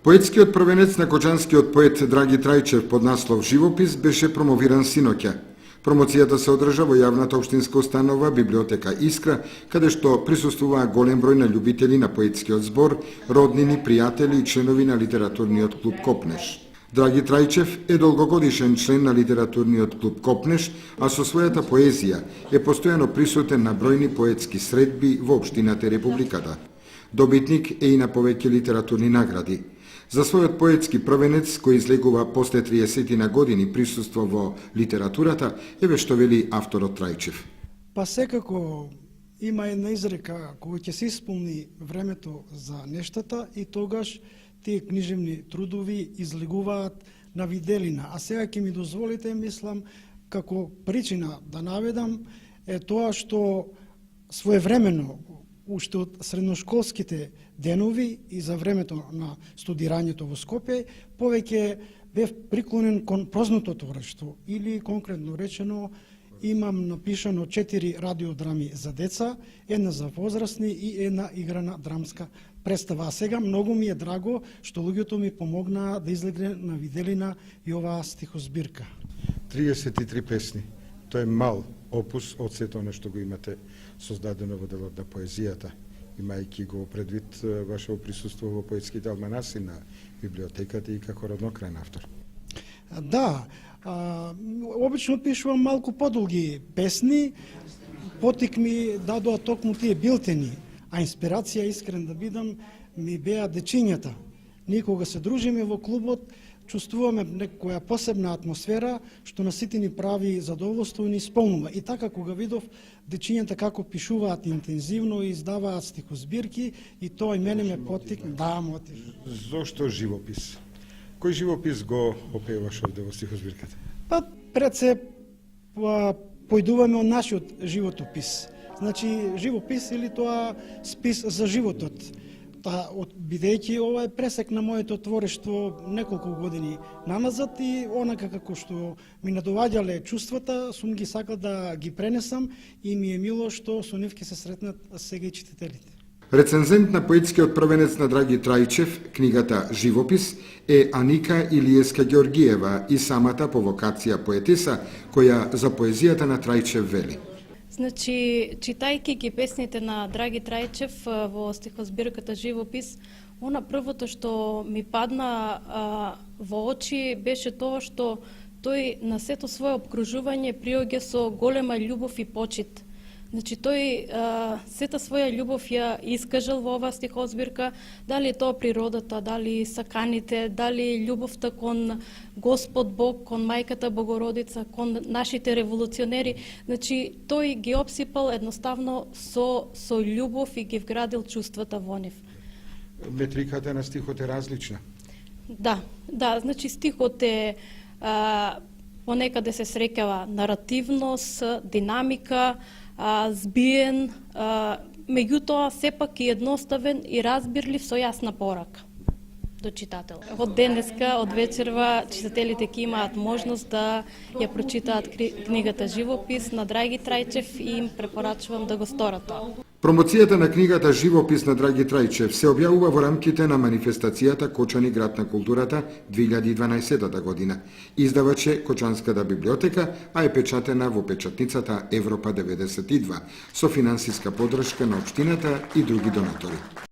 Поетскиот првенец на кочанскиот поет Драги Трајчев под наслов Живопис беше промовиран синоќа. Промоцијата се одржа во јавната општинска установа Библиотека Искра, каде што присуствуваа голем број на љубители на поетскиот збор, роднини, пријатели и членови на литературниот клуб Копнеш. Драги Трајчев е долгогодишен член на литературниот клуб Копнеш, а со својата поезија е постојано присутен на бројни поетски средби во општината и републиката. Добитник е и на повеќе литературни награди. За својот поетски првенец, кој излегува после 30 на години присуство во литературата, еве што вели авторот Трајчев. Па секако има една изрека која ќе се исполни времето за нештата и тогаш тие книжевни трудови излегуваат на виделина. А сега ќе ми дозволите, мислам, како причина да наведам е тоа што своевремено уште од средношколските денови и за времето на студирањето во Скопје, повеќе бев приклонен кон прозното творештво или конкретно речено имам напишано 4 радиодрами за деца, една за возрастни и една играна драмска представа. А сега многу ми е драго што луѓето ми помогнаа да излегне на виделина и оваа стихозбирка. 33 песни. Тоа е мал опус од сето она што го имате создадено во делот на поезијата, имајќи го предвид вашето присуство во поетските алманаси на библиотеката и како роднокрајен автор. Да, обично пишувам малку подолги песни, потик ми дадоа токму тие билтени, а инспирација, искрен да бидам, ми беа дечињата. Ние кога се дружиме во клубот, чувствуваме некоја посебна атмосфера, што на сите ни прави задоволство и ни исполнува. И така, кога видов дечињата како пишуваат интензивно и издаваат стихозбирки, и тоа и мене ме потикна, да, мотив. Зошто живопис? Кој живопис го опеваш овде во стихозбирката? Па, пред се појдуваме од нашиот животопис. Значи, живопис или тоа спис за животот. Бидејќи ова е пресек на моето творештво неколку години наназад и онака како што ми надоваѓале чувствата, сум ги сакал да ги пренесам и ми е мило што со нив ќе се сретнат сега и читателите. Рецензент на поетскиот првенец на Драги Трајчев, книгата Живопис, е Аника Илиеска Ѓоргиева и самата по вокација поетеса, која за поезијата на Трајчев вели. Значи, читајќи ги песните на Драги Трајчев во стихозбирката Живопис, она првото што ми падна во очи беше тоа што тој на сето свое обкружување приоѓа со голема љубов и почит. Значи, тој сета своја љубов ја искажал во оваа стихозбирка, дали е тоа природата, дали саканите, дали љубовта кон Господ Бог, кон Мајката Богородица, кон нашите револуционери. Значи, тој ги обсипал едноставно со љубов и ги вградил чувствата во нив. Метриката на стихот е различна. Да, значи стихот е понекаде се среќава наративност, динамика, збиен, меѓутоа сепак и едноставен и разбирлив со јасна порака до читател. Од денеска, од вечерва, читателите ќе имаат можност да ја прочитаат книгата Живопис на Драги Трајчев и им препорачувам да го сторат тоа. Промоцијата на книгата Живопис на Драги Трајчев се објавува во рамките на манифестацијата Кочани град на културата 2012 година. Издавач е Кочанската библиотека, а е печатена во печатницата Европа 92 со финансиска поддршка на општината и други донатори.